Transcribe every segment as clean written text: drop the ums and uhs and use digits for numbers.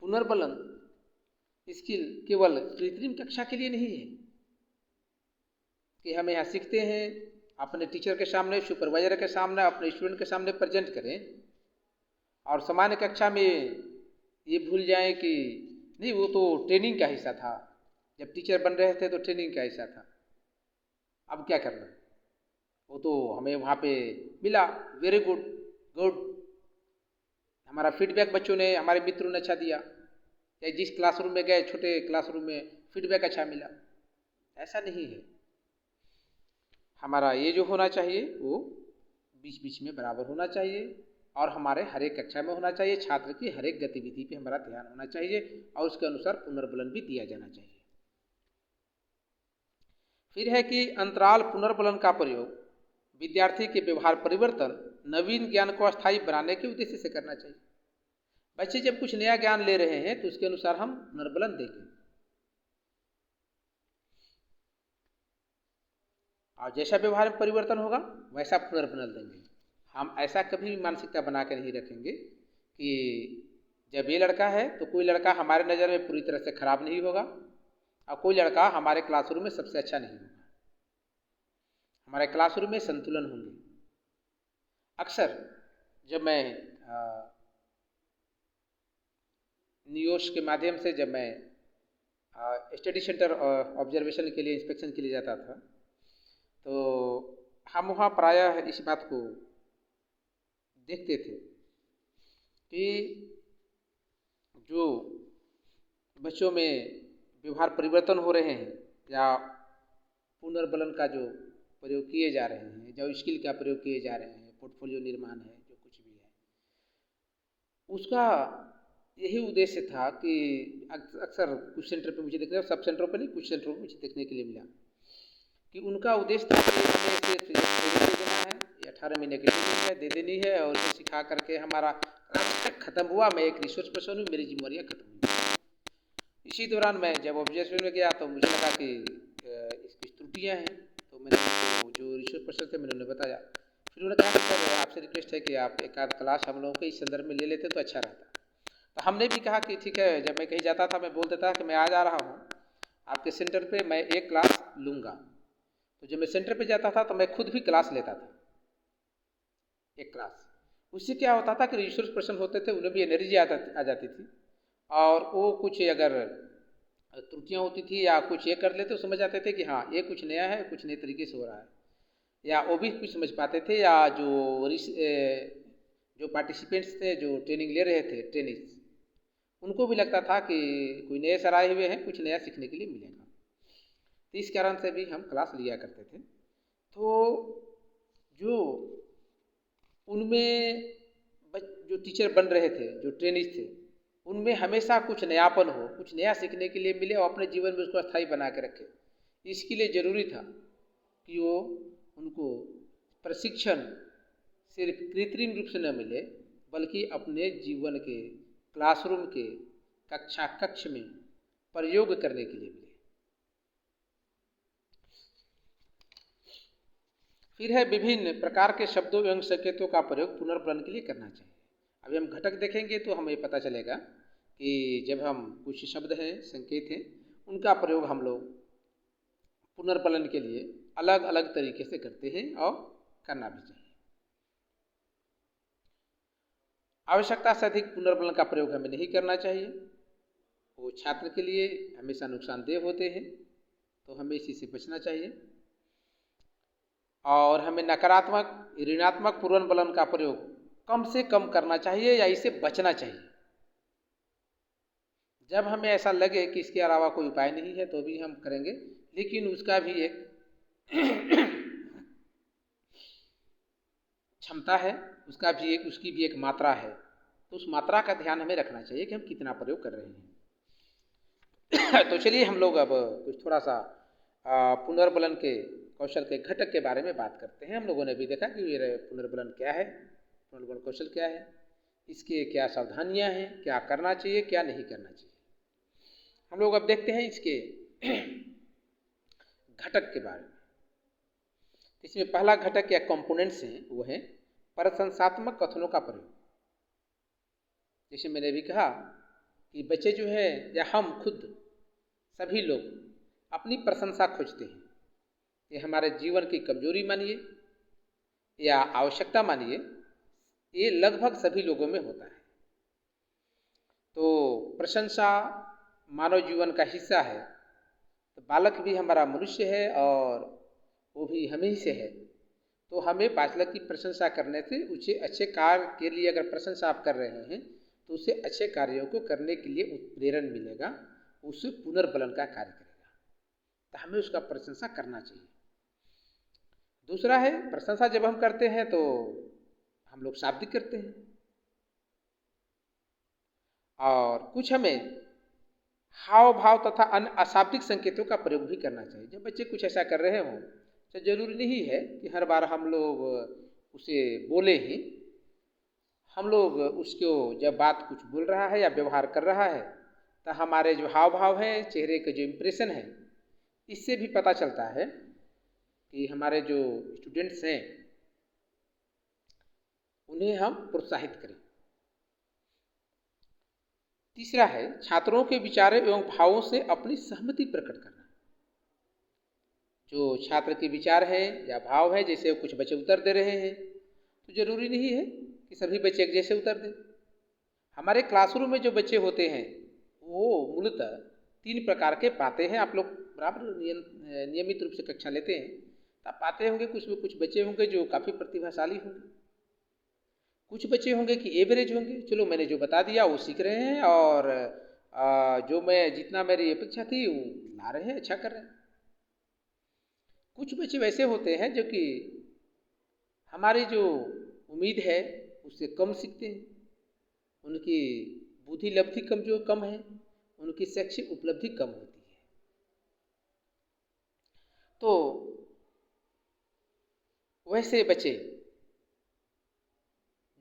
पुनर्बलन skill केवल कृत्रिम कक्षा के लिए नहीं है कि हम यहाँ सीखते हैं अपने टीचर के सामने, सुपरवाइजर के सामने, अपने स्टूडेंट के सामने प्रेजेंट करें और सामान्य कक्षा में ये भूल जाएं कि नहीं वो तो ट्रेनिंग का हिस्सा था, जब टीचर बन रहे थे तो ट्रेनिंग का हिस्सा था, अब क्या करना, वो तो हमें वहाँ पे मिला, वेरी गुड गुड, हमारा फीडबैक बच्चों ने, हमारे मित्रों ने अच्छा दिया, या जिस क्लासरूम में गए छोटे क्लासरूम में फीडबैक अच्छा मिला। ऐसा नहीं है, हमारा ये जो होना चाहिए वो बीच बीच में बराबर होना चाहिए और हमारे हर एक कक्षा में होना चाहिए, छात्र की हर एक गतिविधि पे हमारा ध्यान होना चाहिए और उसके अनुसार पुनर्बलन भी दिया जाना चाहिए। फिर है कि अंतराल पुनर्बलन का प्रयोग विद्यार्थी के व्यवहार परिवर्तन, नवीन ज्ञान को अस्थायी बनाने के उद्देश्य से करना चाहिए। बच्चे जब कुछ नया ज्ञान ले रहे हैं तो उसके अनुसार हम पुनर्बलन देंगे और जैसा व्यवहार में परिवर्तन होगा वैसा पुनर्बलन देंगे। हम ऐसा कभी भी मानसिकता बना के नहीं रखेंगे कि जब ये लड़का है तो कोई लड़का हमारे नज़र में पूरी तरह से खराब नहीं होगा और कोई लड़का हमारे क्लासरूम में सबसे अच्छा नहीं होगा। हमारे क्लासरूम में संतुलन होंगे। अक्सर जब मैं नियोश के माध्यम से जब मैं स्टडी सेंटर ऑब्जर्वेशन के लिए, इंस्पेक्शन के लिए जाता था तो हम वहाँ प्रायः इस बात को देखते थे कि जो बच्चों में व्यवहार परिवर्तन हो रहे हैं या पुनर्बलन का जो प्रयोग किए जा रहे हैं, जो स्किल का प्रयोग किए जा रहे हैं, पोर्टफोलियो निर्माण है, जो कुछ भी है, उसका यही उद्देश्य था कि अक्सर कुछ सेंटर पे मुझे देखने, सब सेंटरों पे नहीं, कुछ सेंटरों पे मुझे देखने के लिए मिला कि उनका उद्देश्य था कि हमें सिर्फ ट्रेनिंग दे देना है, 18 महीने की ट्रेनिंग है, दे देनी है और उसे सिखा करके हमारा खत्म हुआ, मैं एक रिसोर्स पर्सन हूँ, मेरी जिम्मेवारियाँ खत्म हुई। इसी दौरान मैं जब ऑब्जर्वेशन में गया तो मुझे लगा कि इसकी त्रुटियाँ हैं, तो मैंने जो रिसोर्स पर्सन थे मैंने उन्हें बताया। फिर उन्होंने कहा कि सर आपसे रिक्वेस्ट है कि आप एक आध क्लास हम लोगों के इस संदर्भ में ले लेते तो अच्छा रहता। तो हमने भी कहा कि ठीक है, जब मैं कहीं जाता था मैं बोल देता कि मैं आज आ रहा हूँ आपके सेंटर पे, मैं एक क्लास लूँगा। तो जब मैं सेंटर पे जाता था तो मैं खुद भी क्लास लेता था, एक क्लास। उससे क्या होता था कि रिसोर्स पर्सन होते थे, उन्हें भी एनर्जी आ जाती थी और वो कुछ अगर त्रुटियाँ होती थी या कुछ ये कर लेते तो समझ आते थे कि हाँ ये कुछ नया है, कुछ नए तरीके से हो रहा है, या वो भी कुछ समझ पाते थे, या जो पार्टिसिपेंट्स थे जो ट्रेनिंग ले रहे थे, ट्रेनिंग्स, उनको भी लगता था कि कोई नए सर आए हुए हैं, कुछ नया सीखने के लिए मिलेगा। तो इस कारण से भी हम क्लास लिया करते थे। तो जो उनमें जो टीचर बन रहे थे, जो ट्रेनिंग थे, उनमें हमेशा कुछ नयापन हो, कुछ नया सीखने के लिए मिले और अपने जीवन में उसको स्थायी बना के रखे। इसके लिए ज़रूरी था कि वो उनको प्रशिक्षण सिर्फ कृत्रिम रूप से न मिले बल्कि अपने जीवन के क्लासरूम के कक्ष में प्रयोग करने के लिए मिले। फिर है विभिन्न प्रकार के शब्दों एवं संकेतों का प्रयोग पुनर्बलन के लिए करना चाहिए। अभी हम घटक देखेंगे तो हमें पता चलेगा कि जब हम कुछ शब्द हैं, संकेत हैं, उनका प्रयोग हम लोग पुनर्बलन के लिए अलग अलग तरीके से करते हैं और करना भी चाहिए। आवश्यकता से अधिक पुनर्बलन का प्रयोग हमें नहीं करना चाहिए, वो छात्र के लिए हमेशा नुकसानदेह होते हैं, तो हमें इसी से बचना चाहिए। और हमें नकारात्मक, ऋणात्मक पुनर्बलन का प्रयोग कम से कम करना चाहिए या इससे बचना चाहिए। जब हमें ऐसा लगे कि इसके अलावा कोई उपाय नहीं है तो भी हम करेंगे, लेकिन उसका भी एक क्षमता है, उसकी भी एक मात्रा है, तो उस मात्रा का ध्यान हमें रखना चाहिए कि हम कितना प्रयोग कर रहे हैं। तो चलिए हम लोग अब कुछ थोड़ा सा पुनर्बलन के कौशल के घटक के बारे में बात करते हैं। हम लोगों ने भी देखा कि ये पुनर्बलन क्या है, पुनर्बलन कौशल क्या है, इसके क्या सावधानियां हैं, क्या करना चाहिए, क्या नहीं करना चाहिए। हम लोग अब देखते हैं इसके घटक के बारे में। इसमें पहला घटक या कंपोनेंट्स हैं वो है प्रशंसात्मक कथनों का प्रयोग। जैसे मैंने भी कहा कि बच्चे जो हैं या हम खुद सभी लोग अपनी प्रशंसा खोजते हैं। ये हमारे जीवन की कमजोरी मानिए या आवश्यकता मानिए, ये लगभग सभी लोगों में होता है। तो प्रशंसा मानव जीवन का हिस्सा है। तो बालक भी हमारा मनुष्य है और वो भी हम ही से है। तो हमें बालक की प्रशंसा करने से उसे अच्छे कार्य के लिए, अगर प्रशंसा आप कर रहे हैं तो उसे अच्छे कार्यों को करने के लिए उत्प्रेरण मिलेगा, उससे पुनर्बलन का कार्य करेगा। तो हमें उसका प्रशंसा करना चाहिए। दूसरा है, प्रशंसा जब हम करते हैं तो हम लोग शाब्दिक करते हैं और कुछ हमें हाव भाव तथा अन्य अशाब्दिक संकेतों का प्रयोग भी करना चाहिए। जब बच्चे कुछ ऐसा कर रहे हों तो जरूरी नहीं है कि हर बार हम लोग उसे बोले ही। हम लोग उसको जब बात कुछ बोल रहा है या व्यवहार कर रहा है तो हमारे जो हाव भाव है, चेहरे के जो इम्प्रेशन है, इससे भी पता चलता है कि हमारे जो स्टूडेंट्स हैं उन्हें हम प्रोत्साहित करें। तीसरा है, छात्रों के विचारों एवं भावों से अपनी सहमति प्रकट करना। जो छात्र के विचार है या भाव है, जैसे कुछ बच्चे उत्तर दे रहे हैं तो जरूरी नहीं है कि सभी बच्चे एक जैसे उत्तर दें। हमारे क्लासरूम में जो बच्चे होते हैं वो मूलतः 3 प्रकार के पाते हैं। आप लोग बराबर नियमित रूप से कक्षा लेते हैं तो आप पाते होंगे कुछ में कुछ बच्चे होंगे जो काफ़ी प्रतिभाशाली होंगे, कुछ बच्चे होंगे कि एवरेज होंगे, चलो मैंने जो बता दिया वो सीख रहे हैं और जो मैं जितना मेरी अपेक्षा थी वो ला रहे हैं, अच्छा कर रहे हैं। कुछ बच्चे वैसे होते हैं जो कि हमारी जो उम्मीद है उससे कम सीखते हैं, उनकी बुद्धि लब्धि कम है, उनकी शैक्षिक उपलब्धि कम होती है। तो वैसे बच्चे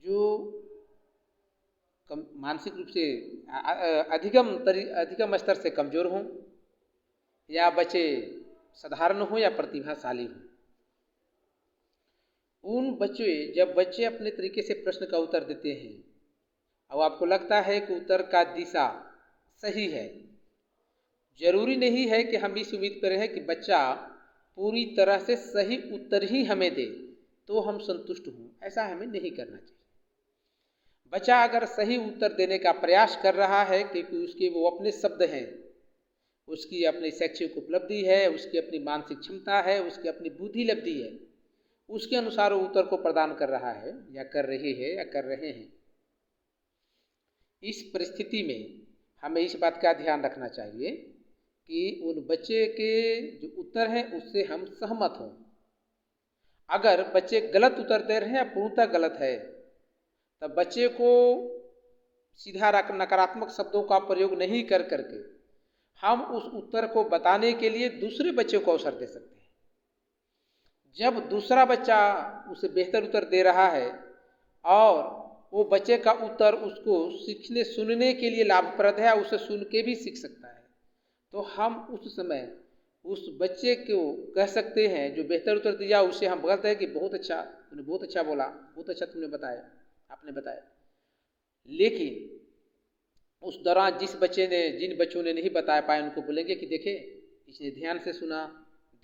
जो मानसिक रूप से अधिकम स्तर से कमजोर हों या बच्चे साधारण हो या प्रतिभाशाली हो, उन बच्चे जब बच्चे अपने तरीके से प्रश्न का उत्तर देते हैं और आपको लगता है कि उत्तर का दिशा सही है, जरूरी नहीं है कि हम इस उम्मीद पर रहें कि बच्चा पूरी तरह से सही उत्तर ही हमें दे तो हम संतुष्ट हों। ऐसा हमें नहीं करना चाहिए। बच्चा अगर सही उत्तर देने का प्रयास कर रहा है क्योंकि उसके वो अपने शब्द हैं, उसकी अपनी शैक्षिक उपलब्धि है, उसकी अपनी मानसिक क्षमता है, उसकी अपनी बुद्धि लब्धि है, उसके अनुसार वो उत्तर को प्रदान कर रहा है या कर रही है या कर रहे हैं। इस परिस्थिति में हमें इस बात का ध्यान रखना चाहिए कि उन बच्चे के जो उत्तर हैं उससे हम सहमत हों। अगर बच्चे गलत उत्तर दे रहे हैं या पूर्णतः गलत है तब बच्चे को सीधा नकारात्मक शब्दों का प्रयोग नहीं कर करके हम उस उत्तर को बताने के लिए दूसरे बच्चे को अवसर दे सकते हैं। जब दूसरा बच्चा उसे बेहतर उत्तर दे रहा है और वो बच्चे का उत्तर उसको सीखने सुनने के लिए लाभप्रद है, उसे सुन के भी सीख सकता है, तो हम उस समय उस बच्चे को कह सकते हैं जो बेहतर उत्तर दिया उसे हम कहते हैं कि बहुत अच्छा, तूने बहुत अच्छा बोला, बहुत अच्छा तुमने बताया, आपने बताया। लेकिन उस दौरान जिन बच्चों ने नहीं बता पाए उनको बोलेंगे कि देखे इसने ध्यान से सुना,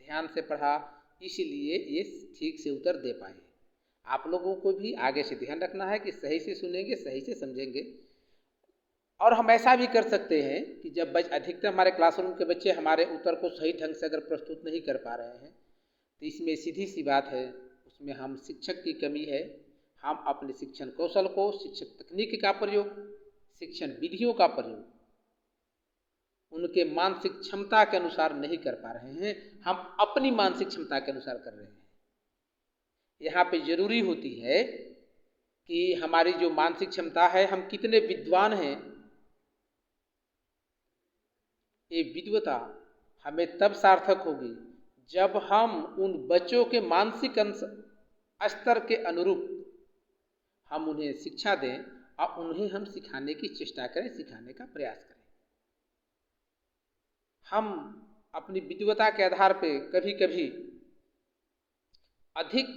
ध्यान से पढ़ा, इसलिए ये ठीक से उत्तर दे पाए। आप लोगों को भी आगे से ध्यान रखना है कि सही से सुनेंगे, सही से समझेंगे। और हम ऐसा भी कर सकते हैं कि जब अधिकतर हमारे क्लासरूम के बच्चे हमारे उत्तर को सही ढंग से अगर प्रस्तुत नहीं कर पा रहे हैं तो इसमें सीधी सी बात है, उसमें हम शिक्षक की कमी है। हम अपने शिक्षण कौशल को, शिक्षक तकनीक का प्रयोग, शिक्षण विधियों का प्रयोग उनके मानसिक क्षमता के अनुसार नहीं कर पा रहे हैं, हम अपनी मानसिक क्षमता के अनुसार कर रहे हैं। यहाँ पे जरूरी होती है कि हमारी जो मानसिक क्षमता है, हम कितने विद्वान हैं, ये विद्वता हमें तब सार्थक होगी जब हम उन बच्चों के मानसिक स्तर के अनुरूप हम उन्हें शिक्षा दें और उन्हें हम सिखाने की चेष्टा करें, सिखाने का प्रयास करें। हम अपनी विद्वता के आधार पर कभी कभी अधिक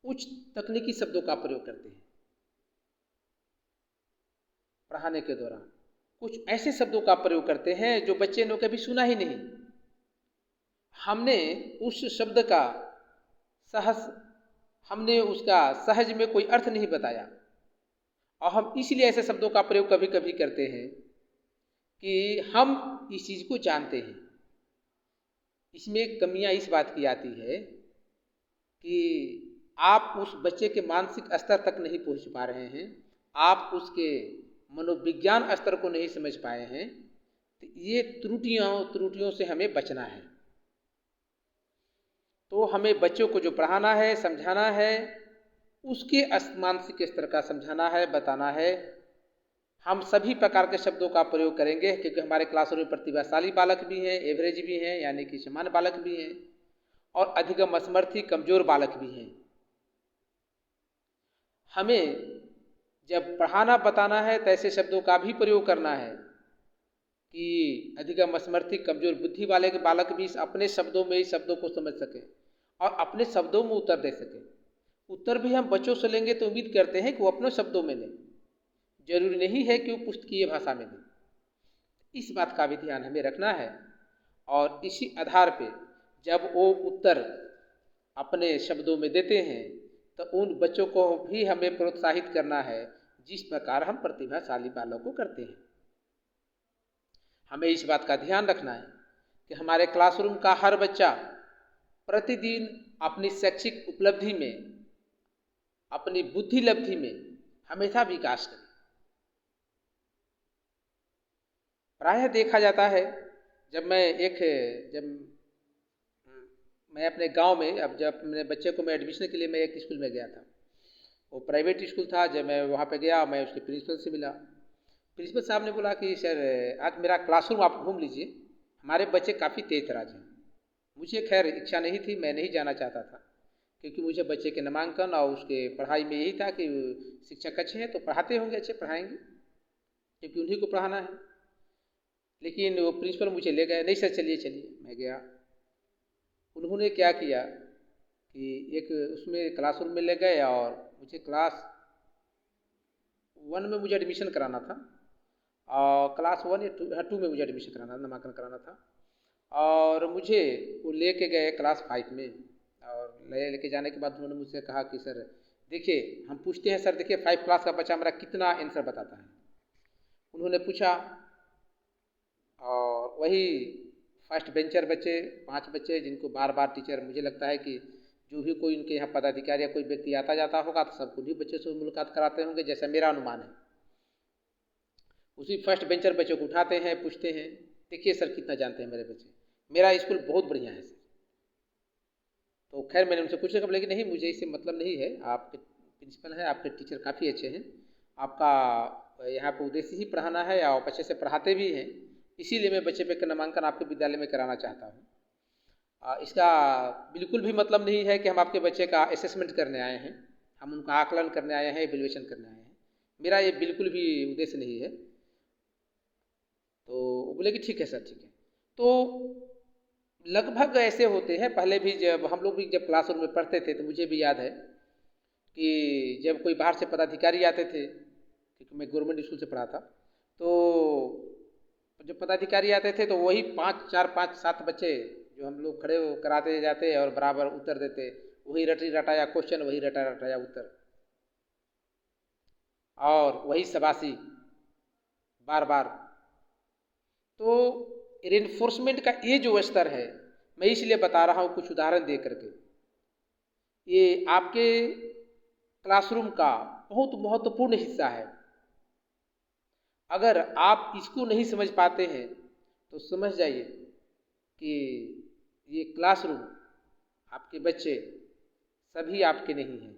उच्च तकनीकी शब्दों का प्रयोग करते हैं। पढ़ाने के दौरान कुछ ऐसे शब्दों का प्रयोग करते हैं जो बच्चे ने कभी सुना ही नहीं। हमने उस शब्द का हमने उसका सहज में कोई अर्थ नहीं बताया, और हम इसलिए ऐसे शब्दों का प्रयोग कभी कभी करते हैं कि हम इस चीज़ को जानते हैं। इसमें कमियां इस बात की आती है कि आप उस बच्चे के मानसिक स्तर तक नहीं पहुंच पा रहे हैं, आप उसके मनोविज्ञान स्तर को नहीं समझ पाए हैं। तो ये त्रुटियों से हमें बचना है। तो हमें बच्चों को जो पढ़ाना है, समझाना है, उसके मानसिक स्तर का समझाना है, बताना है। हम सभी प्रकार के शब्दों का प्रयोग करेंगे क्योंकि हमारे क्लासरूम में प्रतिभाशाली बालक भी हैं, एवरेज भी हैं यानी कि सामान्य बालक भी हैं, और अधिगम असमर्थी कमजोर बालक भी हैं। हमें जब पढ़ाना बताना है तो ऐसे शब्दों का भी प्रयोग करना है कि अधिगम असमर्थी कमजोर बुद्धि वाले के बालक भी अपने शब्दों में ही शब्दों को समझ सके और अपने शब्दों में उत्तर दे सके। उत्तर भी हम बच्चों से लेंगे तो उम्मीद करते हैं कि वो अपने शब्दों में लें, जरूरी नहीं है कि वो पुस्तकीय भाषा में दें। इस बात का भी ध्यान हमें रखना है, और इसी आधार पे जब वो उत्तर अपने शब्दों में देते हैं तो उन बच्चों को भी हमें प्रोत्साहित करना है जिस प्रकार हम प्रतिभाशाली बालकों को करते हैं। हमें इस बात का ध्यान रखना है कि हमारे क्लासरूम का हर बच्चा प्रतिदिन अपनी शैक्षिक उपलब्धि में, अपनी बुद्धि लब्धि में हमेशा विकास करे। प्रायः देखा जाता है जब मैं अपने गांव में, अब जब मेरे बच्चे को मैं एडमिशन के लिए मैं एक स्कूल में गया था, वो प्राइवेट स्कूल था। जब मैं वहाँ पे गया, मैं उसके प्रिंसिपल से मिला। प्रिंसिपल साहब ने बोला कि सर आज मेरा क्लासरूम आप घूम लीजिए, हमारे बच्चे काफ़ी तेज तराज हैं। मुझे खैर इच्छा नहीं थी, मैं नहीं जाना चाहता था क्योंकि मुझे बच्चे के नामांकन और उसके पढ़ाई में यही था कि शिक्षक अच्छे हैं तो पढ़ाते होंगे, अच्छे पढ़ाएंगे क्योंकि उन्हीं को पढ़ाना है। लेकिन वो प्रिंसिपल मुझे ले गए, नहीं सर चलिए चलिए। मैं गया। उन्होंने क्या किया कि एक उसमें क्लासरूम में ले गए और मुझे क्लास 1 में मुझे एडमिशन कराना था, और क्लास 1 या 2 में मुझे एडमिशन कराना, नामांकन कराना था। और मुझे वो लेके गए क्लास 5 में, और लेके जाने के बाद उन्होंने मुझसे कहा कि सर देखिए, हम पूछते हैं सर देखिए 5 क्लास का बच्चा मेरा कितना आंसर बताता है। उन्होंने पूछा, और वही फर्स्ट बेंचर बच्चे 5 बच्चे जिनको बार बार टीचर, मुझे लगता है कि जो भी कोई उनके यहाँ पदाधिकारी या कोई व्यक्ति आता जाता होगा तो सबको भी बच्चे से मुलाकात कराते होंगे, जैसा मेरा अनुमान है। उसी फर्स्ट बेंचर बच्चों को उठाते हैं, पूछते हैं देखिए सर कितना जानते हैं मेरे बच्चे, मेरा स्कूल बहुत बढ़िया है सर। तो खैर मैंने उनसे पूछने का बोला कि नहीं, मुझे इससे मतलब नहीं है, आपके प्रिंसिपल हैं, आपके टीचर काफ़ी अच्छे हैं, आपका यहाँ पर उद्देश्य ही पढ़ाना है और अच्छे से पढ़ाते भी हैं, इसीलिए मैं बच्चे पे नामांकन आपके विद्यालय में कराना चाहता हूँ। इसका बिल्कुल भी मतलब नहीं है कि हम आपके बच्चे का असेसमेंट करने आए हैं, हम उनका आकलन करने आए हैं, एवेल्युएशन करने आए हैं, मेरा ये बिल्कुल भी उद्देश्य नहीं है। तो वो बोले कि ठीक है सर, ठीक है। तो लगभग ऐसे होते हैं, पहले भी जब हम लोग भी जब क्लासरूम में पढ़ते थे तो मुझे भी याद है कि जब कोई बाहर से पदाधिकारी आते थे, क्योंकि मैं गवर्नमेंट स्कूल से पढ़ा था, तो जब पदाधिकारी आते थे तो वही 4-5-7 बच्चे जो हम लोग खड़े कराते जाते और बराबर उत्तर देते, वही रटी रटाया क्वेश्चन, वही रटा रटाया उत्तर, और वही शाबाशी बार बार। तो रेनफोर्समेंट का ये जो स्तर है, मैं इसलिए बता रहा हूँ कुछ उदाहरण दे करके, ये आपके क्लासरूम का बहुत महत्वपूर्ण हिस्सा है। अगर आप इसको नहीं समझ पाते हैं तो समझ जाइए कि ये क्लासरूम, आपके बच्चे सभी आपके नहीं हैं।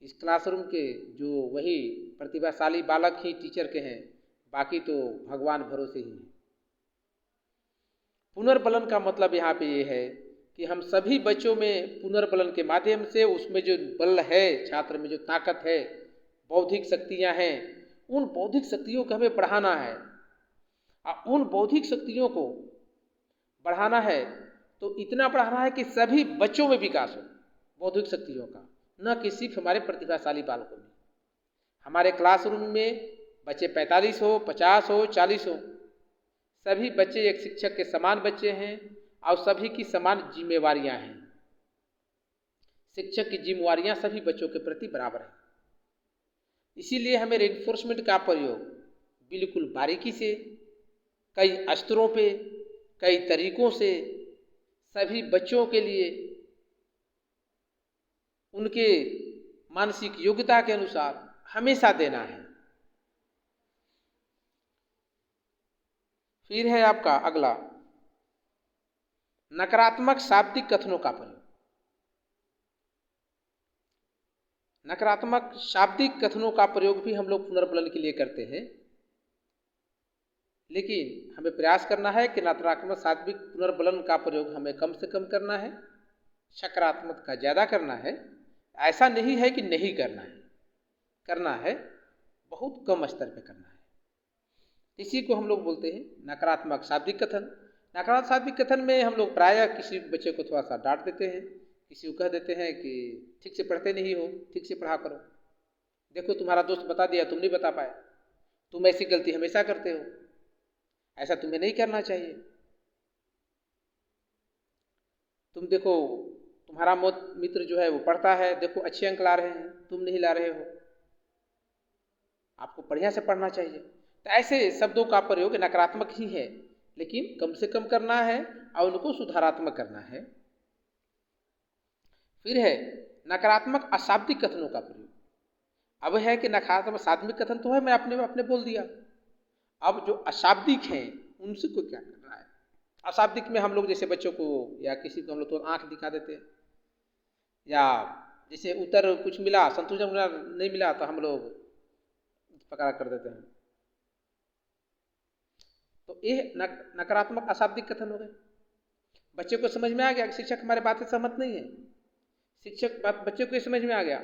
इस क्लासरूम के जो वही प्रतिभाशाली बालक ही टीचर के हैं, बाकी तो भगवान भरोसे ही हैं। पुनर्बलन का मतलब यहाँ पे ये है कि हम सभी बच्चों में पुनर्बलन के माध्यम से उसमें जो बल है, छात्र में जो ताकत है, बौद्धिक शक्तियाँ हैं, उन बौद्धिक शक्तियों को हमें बढ़ाना है। और उन बौद्धिक शक्तियों को बढ़ाना है तो इतना बढ़ाना है कि सभी बच्चों में विकास हो बौद्धिक शक्तियों का, न कि सिर्फ हमारे प्रतिभाशाली बालकों में। हमारे क्लासरूम में बच्चे 45 हो, 50 हो, 40 हो, सभी बच्चे एक शिक्षक के समान बच्चे हैं और सभी की समान जिम्मेवारियां हैं। शिक्षक की जिम्मेवारियां सभी बच्चों के प्रति बराबर है। इसीलिए हमें रेनफोर्समेंट का प्रयोग बिल्कुल बारीकी से, कई स्तरों पे, कई तरीकों से सभी बच्चों के लिए उनके मानसिक योग्यता के अनुसार हमेशा देना है। फिर है आपका अगला, नकारात्मक शाब्दिक कथनों का प्रयोग। नकारात्मक शाब्दिक कथनों का प्रयोग भी हम लोग पुनर्बलन के लिए करते हैं, लेकिन हमें प्रयास करना है कि नकारात्मक शाब्दिक पुनर्बलन का प्रयोग हमें कम से कम करना है, सकारात्मक का ज़्यादा करना है। ऐसा नहीं है कि नहीं करना है, करना है, बहुत कम स्तर पे करना है। इसी को हम लोग बोलते हैं नकारात्मक शाब्दिक कथन। नकारात्मक शाब्दिक कथन में हम लोग प्रायः किसी बच्चे को थोड़ा सा डांट देते हैं, किसी को कह देते हैं कि ठीक से पढ़ते नहीं हो, ठीक से पढ़ा करो, देखो तुम्हारा दोस्त बता दिया तुम नहीं बता पाए, तुम ऐसी गलती हमेशा करते हो, ऐसा तुम्हें नहीं करना चाहिए, तुम देखो तुम्हारा मित्र जो है वो पढ़ता है, देखो अच्छे अंक ला रहे हैं, तुम नहीं ला रहे हो, आपको बढ़िया से पढ़ना चाहिए। तो ऐसे शब्दों का प्रयोग नकारात्मक ही है, लेकिन कम से कम करना है और उनको सुधारात्मक करना है। फिर है नकारात्मक अशाब्दिक कथनों का प्रयोग। अब है कि नकारात्मक शाब्दिक कथन तो है, मैं अपने बोल दिया, अब जो अशाब्दिक हैं उनसे को क्या करना है। अशाब्दिक में हम लोग जैसे बच्चों को या किसी को हम लोग तो आंख दिखा देते हैं, या जैसे उत्तर कुछ मिला संतोषजनक नहीं मिला तो हम लोग पकड़ा कर देते हैं। तो ये नकारात्मक अशाब्दिक कथन हो गए। बच्चे को समझ में आ गया कि शिक्षक हमारे बात से सहमत नहीं है, शिक्षक बात बच्चे को समझ में आ गया